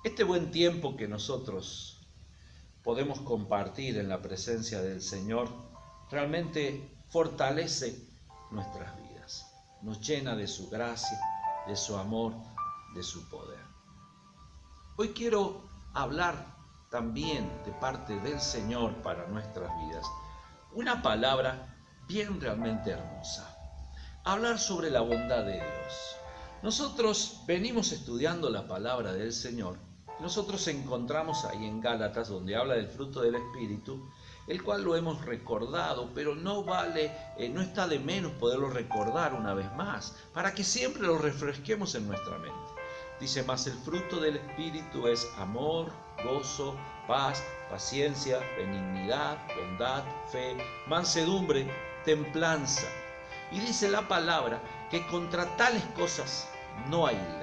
Este buen tiempo que nosotros podemos compartir en la presencia del Señor realmente fortalece nuestras vidas, nos llena de su gracia, de su amor, de su poder. Hoy quiero hablar también de parte del Señor para nuestras vidas una palabra bien realmente hermosa. Hablar sobre la bondad de Dios. Nosotros venimos estudiando la palabra del Señor. Nosotros encontramos ahí en Gálatas, donde habla del fruto del Espíritu, el cual lo hemos recordado, pero no está de menos poderlo recordar una vez más, para que siempre lo refresquemos en nuestra mente. Dice, mas el fruto del Espíritu es amor, gozo, paz, paciencia, benignidad, bondad, fe, mansedumbre, templanza. Y dice la palabra que contra tales cosas no hay ley.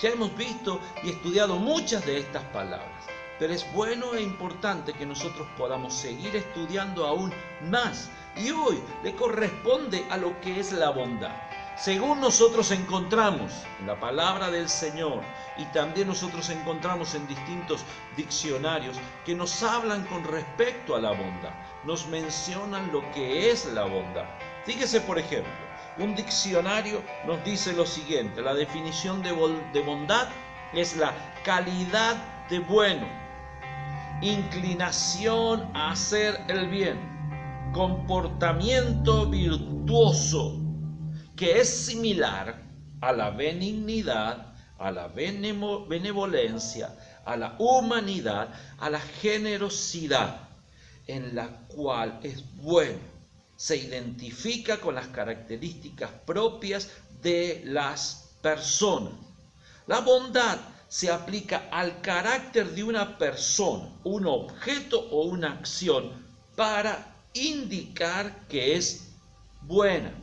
Ya hemos visto y estudiado muchas de estas palabras, pero es bueno e importante que nosotros podamos seguir estudiando aún más. Y hoy le corresponde a lo que es la bondad. Según nosotros encontramos en la palabra del Señor y también nosotros encontramos en distintos diccionarios que nos hablan con respecto a la bondad, nos mencionan lo que es la bondad. Fíjese, por ejemplo, un diccionario nos dice lo siguiente: la definición de bondad es la calidad de bueno, inclinación a hacer el bien, comportamiento virtuoso, que es similar a la benignidad, a la benevolencia, a la humanidad, a la generosidad, en la cual es bueno, se identifica con las características propias de las personas. La bondad se aplica al carácter de una persona, un objeto o una acción para indicar que es buena.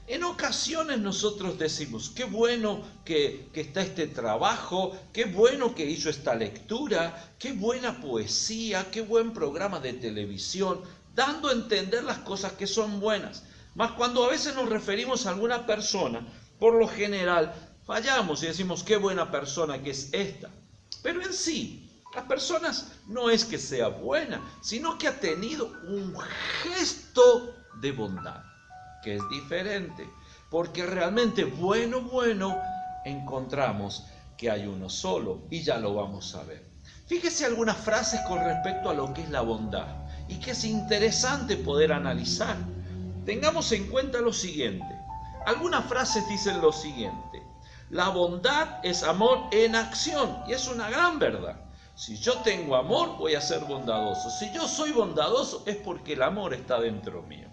En ocasiones nosotros decimos, qué bueno que está este trabajo, qué bueno que hizo esta lectura, qué buena poesía, qué buen programa de televisión, dando a entender las cosas que son buenas. Mas cuando a veces nos referimos a alguna persona, por lo general fallamos y decimos, qué buena persona que es esta. Pero en sí, las personas no es que sea buena, sino que ha tenido un gesto de bondad, que es diferente, porque realmente bueno encontramos que hay uno solo, y ya lo vamos a ver. Fíjese algunas frases con respecto a lo que es la bondad y que es interesante poder analizar. Tengamos en cuenta lo siguiente: algunas frases dicen lo siguiente: la bondad es amor en acción, y es una gran verdad. Si yo tengo amor, voy a ser bondadoso. Si yo soy bondadoso, es porque el amor está dentro mío.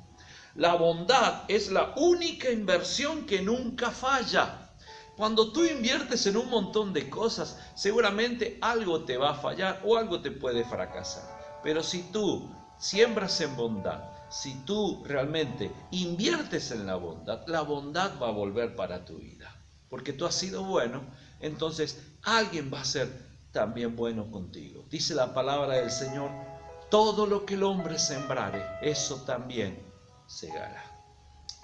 La bondad es la única inversión que nunca falla. Cuando tú inviertes en un montón de cosas, seguramente algo te va a fallar o algo te puede fracasar. Pero si tú siembras en bondad, si tú realmente inviertes en la bondad va a volver para tu vida. Porque tú has sido bueno, entonces alguien va a ser también bueno contigo. Dice la palabra del Señor, todo lo que el hombre sembrare, eso también segará.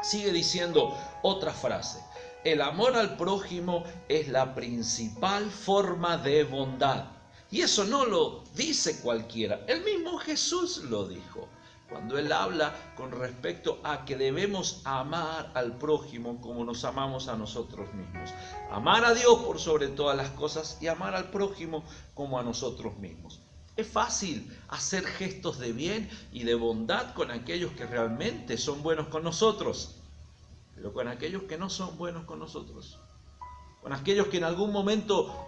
Sigue diciendo otra frase: el amor al prójimo es la principal forma de bondad. Y eso no lo dice cualquiera, el mismo Jesús lo dijo cuando él habla con respecto a que debemos amar al prójimo como nos amamos a nosotros mismos. Amar a Dios por sobre todas las cosas y amar al prójimo como a nosotros mismos. Es fácil hacer gestos de bien y de bondad con aquellos que realmente son buenos con nosotros, pero con aquellos que no son buenos con nosotros, con aquellos que en algún momento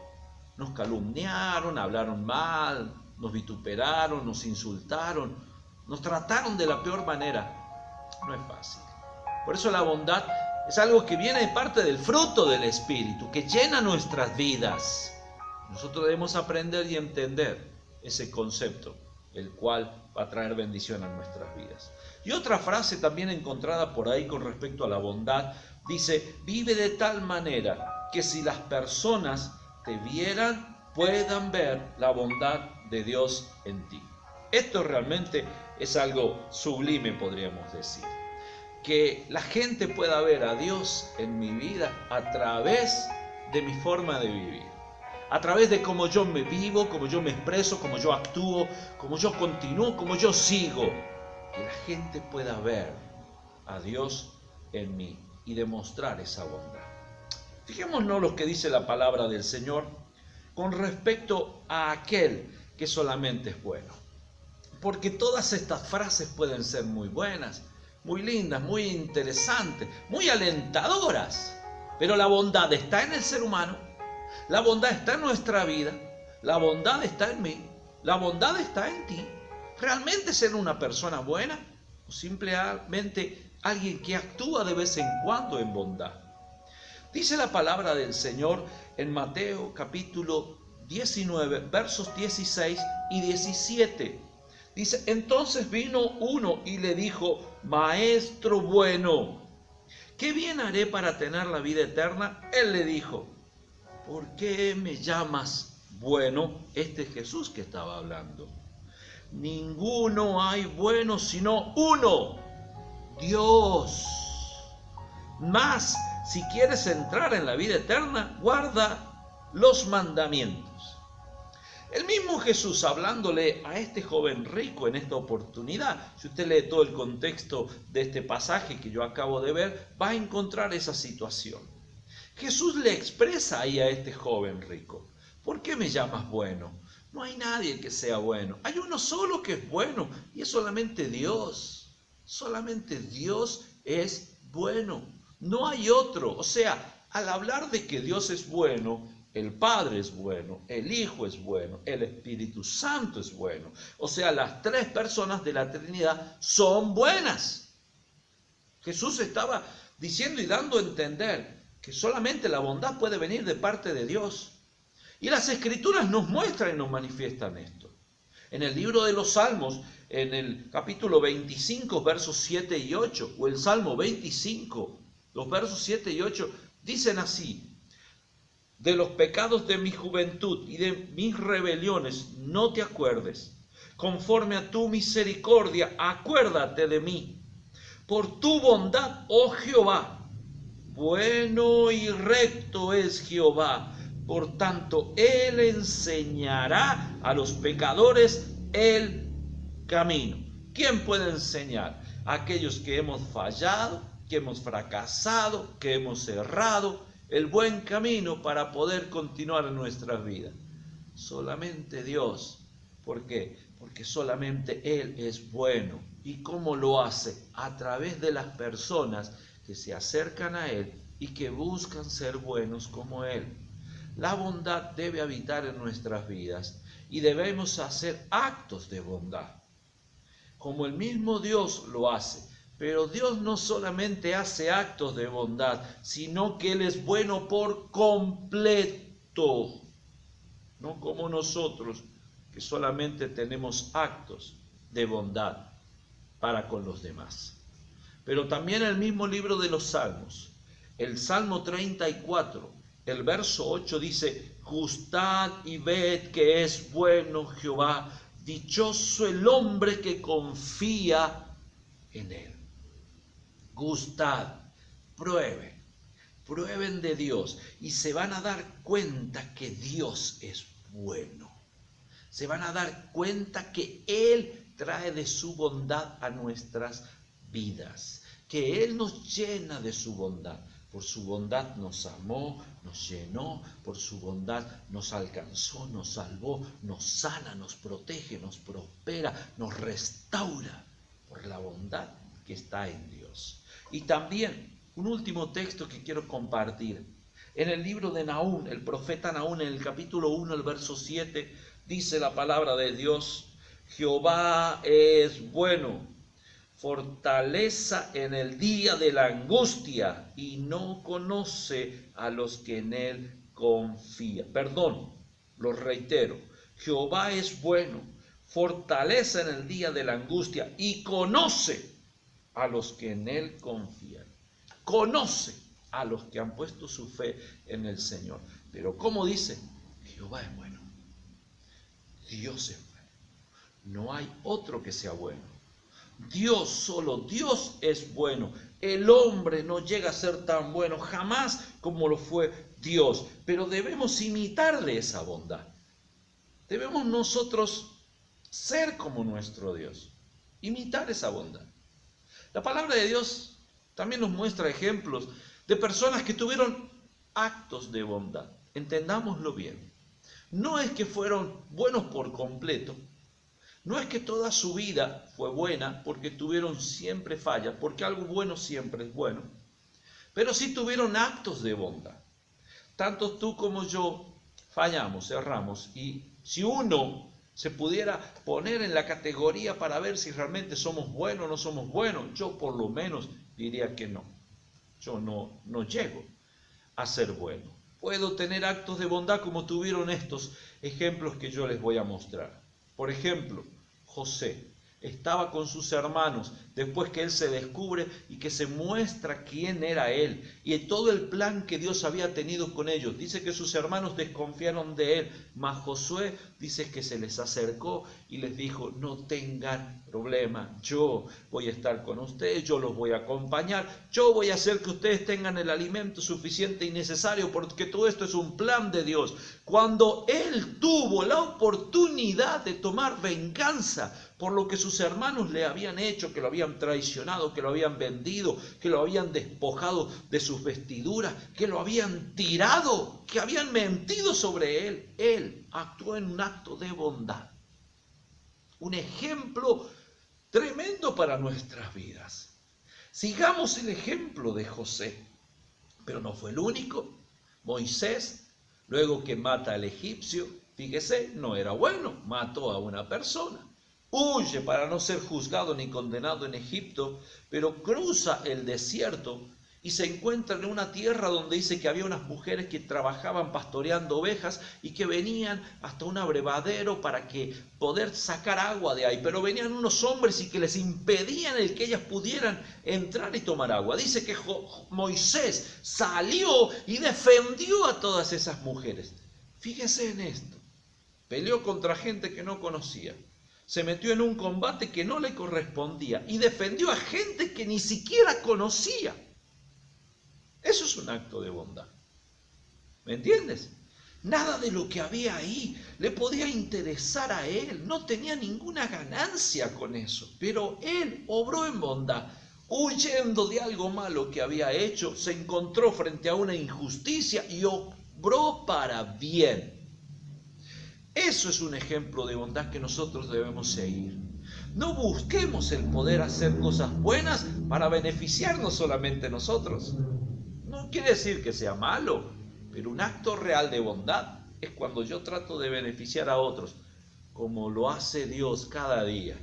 nos calumniaron, hablaron mal, nos vituperaron, nos insultaron, nos trataron de la peor manera, no es fácil. Por eso la bondad es algo que viene de parte del fruto del Espíritu, que llena nuestras vidas. Nosotros debemos aprender y entender ese concepto, el cual va a traer bendición a nuestras vidas. Y otra frase también encontrada por ahí con respecto a la bondad, dice, vive de tal manera que si las personas te vieran, puedan ver la bondad de Dios en ti. Esto realmente es algo sublime, podríamos decir. Que la gente pueda ver a Dios en mi vida a través de mi forma de vivir, a través de cómo yo me vivo, cómo yo me expreso, cómo yo actúo, cómo yo continúo, cómo yo sigo. Que la gente pueda ver a Dios en mí y demostrar esa bondad. Fijémonos lo que dice la palabra del Señor con respecto a aquel que solamente es bueno. Porque todas estas frases pueden ser muy buenas, muy lindas, muy interesantes, muy alentadoras. Pero la bondad está en el ser humano, la bondad está en nuestra vida, la bondad está en mí, la bondad está en ti. ¿Realmente ser una persona buena o simplemente alguien que actúa de vez en cuando en bondad? Dice la palabra del Señor en Mateo capítulo 19, versos 16 y 17. Dice, entonces vino uno y le dijo, Maestro bueno, ¿qué bien haré para tener la vida eterna? Él le dijo, ¿por qué me llamas bueno? Este es Jesús que estaba hablando. Ninguno hay bueno sino uno, Dios. Mas, si quieres entrar en la vida eterna, guarda los mandamientos. El mismo Jesús hablándole a este joven rico en esta oportunidad, si usted lee todo el contexto de este pasaje que yo acabo de ver, va a encontrar esa situación. Jesús le expresa ahí a este joven rico, ¿por qué me llamas bueno? No hay nadie que sea bueno, hay uno solo que es bueno y es solamente Dios. Solamente Dios es bueno, no hay otro. O sea, al hablar de que Dios es bueno, el Padre es bueno, el Hijo es bueno, el Espíritu Santo es bueno. O sea, las tres personas de la Trinidad son buenas. Jesús estaba diciendo y dando a entender que solamente la bondad puede venir de parte de Dios. Y las Escrituras nos muestran y nos manifiestan esto. En el libro de los Salmos, en el capítulo 25, versos 7 y 8, o el Salmo 25, los versos 7 y 8, dicen así, de los pecados de mi juventud y de mis rebeliones no te acuerdes. Conforme a tu misericordia, acuérdate de mí. Por tu bondad, oh Jehová, bueno y recto es Jehová. Por tanto, Él enseñará a los pecadores el camino. ¿Quién puede enseñar? Aquellos que hemos fallado, que hemos fracasado, que hemos errado, el buen camino para poder continuar en nuestras vidas. Solamente Dios. ¿Por qué? Porque solamente Él es bueno. ¿Y cómo lo hace? A través de las personas que se acercan a Él y que buscan ser buenos como Él. La bondad debe habitar en nuestras vidas y debemos hacer actos de bondad, como el mismo Dios lo hace. Pero Dios no solamente hace actos de bondad, sino que Él es bueno por completo. No como nosotros, que solamente tenemos actos de bondad para con los demás. Pero también el mismo libro de los Salmos, el Salmo 34, el verso 8 dice, gustad y ved que es bueno Jehová, dichoso el hombre que confía en Él. Gustad, prueben de Dios y se van a dar cuenta que Dios es bueno. Se van a dar cuenta que Él trae de su bondad a nuestras vidas, que Él nos llena de su bondad. Por su bondad nos amó, nos llenó, por su bondad nos alcanzó, nos salvó, nos sana, nos protege, nos prospera, nos restaura, por la bondad que está en Dios. Y también un último texto que quiero compartir. En el libro de Nahum, el profeta Nahum, en el capítulo 1, el verso 7, dice la palabra de Dios, Jehová es bueno, fortaleza en el día de la angustia y no conoce a los que en él confían. Perdón, lo reitero, Jehová es bueno, fortaleza en el día de la angustia y conoce a los que en Él confían. Conoce a los que han puesto su fe en el Señor. Pero ¿cómo dice? Jehová es bueno. Dios es bueno. No hay otro que sea bueno. Dios, solo Dios es bueno. El hombre no llega a ser tan bueno jamás como lo fue Dios, pero debemos imitarle esa bondad. Debemos nosotros ser como nuestro Dios, imitar esa bondad. La palabra de Dios también nos muestra ejemplos de personas que tuvieron actos de bondad. Entendámoslo bien. No es que fueron buenos por completo, no es que toda su vida fue buena porque tuvieron siempre fallas, porque algo bueno siempre es bueno, pero sí tuvieron actos de bondad. Tanto tú como yo fallamos, erramos, y si uno se pudiera poner en la categoría para ver si realmente somos buenos o no somos buenos, yo por lo menos diría que no. Yo no llego a ser bueno. Puedo tener actos de bondad como tuvieron estos ejemplos que yo les voy a mostrar. Por ejemplo, José estaba con sus hermanos después que él se descubre y que se muestra quién era él y todo el plan que Dios había tenido con ellos. Dice que sus hermanos desconfiaron de él, mas Josué dice que se les acercó y les dijo: no tengan problema, yo voy a estar con ustedes, yo los voy a acompañar, yo voy a hacer que ustedes tengan el alimento suficiente y necesario, porque todo esto es un plan de Dios. Cuando él tuvo la oportunidad de tomar venganza por lo que sus hermanos le habían hecho, que lo habían traicionado, que lo habían vendido, que lo habían despojado de sus vestiduras, que lo habían tirado, que habían mentido sobre él actuó en un acto de bondad. Un ejemplo tremendo para nuestras vidas. Sigamos el ejemplo de José, pero no fue el único. Moisés, luego que mata al egipcio, fíjese, no era bueno, mató a una persona. Huye para no ser juzgado ni condenado en Egipto, pero cruza el desierto y se encuentra en una tierra donde dice que había unas mujeres que trabajaban pastoreando ovejas y que venían hasta un abrevadero para que poder sacar agua de ahí, pero venían unos hombres y que les impedían el que ellas pudieran entrar y tomar agua. Dice que Moisés salió y defendió a todas esas mujeres. Fíjese en esto, peleó contra gente que no conocía. Se metió en un combate que no le correspondía y defendió a gente que ni siquiera conocía. Eso es un acto de bondad. ¿Me entiendes? Nada de lo que había ahí le podía interesar a él. No tenía ninguna ganancia con eso. Pero él obró en bondad. Huyendo de algo malo que había hecho, se encontró frente a una injusticia y obró para bien. Eso es un ejemplo de bondad que nosotros debemos seguir. No busquemos el poder hacer cosas buenas para beneficiarnos solamente nosotros. No quiere decir que sea malo, pero un acto real de bondad es cuando yo trato de beneficiar a otros, como lo hace Dios cada día.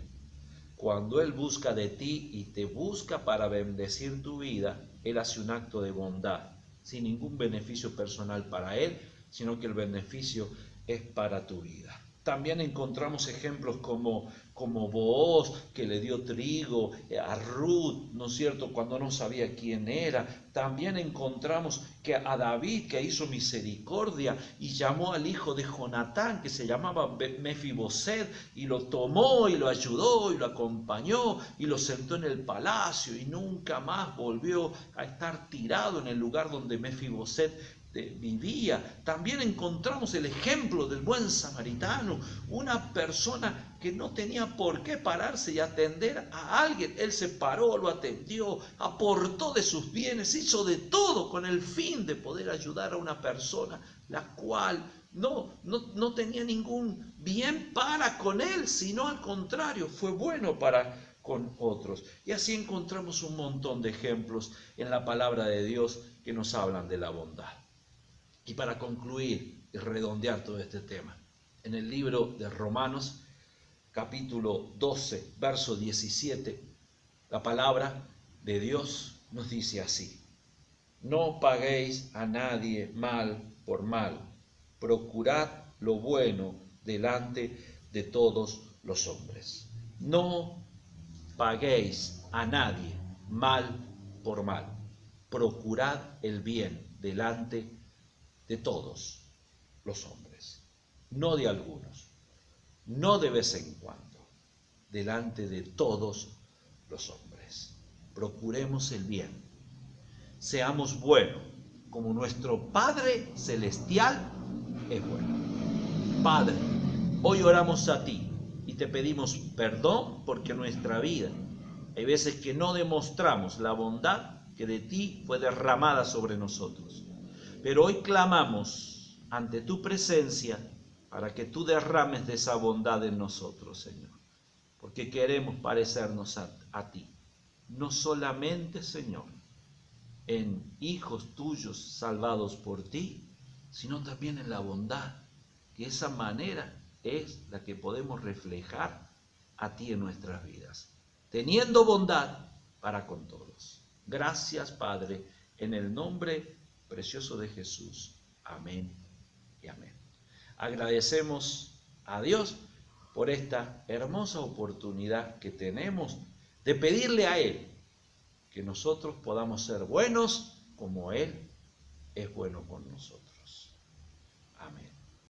Cuando Él busca de ti y te busca para bendecir tu vida, Él hace un acto de bondad, sin ningún beneficio personal para Él, sino que el beneficio es para tu vida. También encontramos ejemplos como Booz, que le dio trigo a Ruth, ¿no es cierto?, cuando no sabía quién era. También encontramos que a David, que hizo misericordia y llamó al hijo de Jonatán, que se llamaba Mefiboset, y lo tomó y lo ayudó y lo acompañó y lo sentó en el palacio y nunca más volvió a estar tirado en el lugar donde Mefiboset vivía. También encontramos el ejemplo del buen samaritano, una persona que no tenía por qué pararse y atender a alguien. Él se paró, lo atendió, aportó de sus bienes, hizo de todo con el fin de poder ayudar a una persona la cual no tenía ningún bien para con él, sino al contrario, fue bueno para con otros. Y así encontramos un montón de ejemplos en la palabra de Dios que nos hablan de la bondad. Y para concluir y redondear todo este tema, en el libro de Romanos, capítulo 12, verso 17, la palabra de Dios nos dice así: no paguéis a nadie mal por mal, procurad lo bueno delante de todos los hombres. No paguéis a nadie mal por mal, procurad el bien delante de todos los hombres, no de algunos, no de vez en cuando, delante de todos los hombres. Procuremos el bien, seamos buenos, como nuestro Padre Celestial es bueno. Padre, hoy oramos a ti y te pedimos perdón porque nuestra vida hay veces que no demostramos la bondad que de ti fue derramada sobre nosotros. Pero hoy clamamos ante tu presencia para que tú derrames de esa bondad en nosotros, Señor. Porque queremos parecernos a ti. No solamente, Señor, en hijos tuyos salvados por ti, sino también en la bondad, que esa manera es la que podemos reflejar a ti en nuestras vidas, teniendo bondad para con todos. Gracias, Padre, en el nombre precioso de Jesús. Amén y amén. Agradecemos a Dios por esta hermosa oportunidad que tenemos de pedirle a Él que nosotros podamos ser buenos como Él es bueno con nosotros.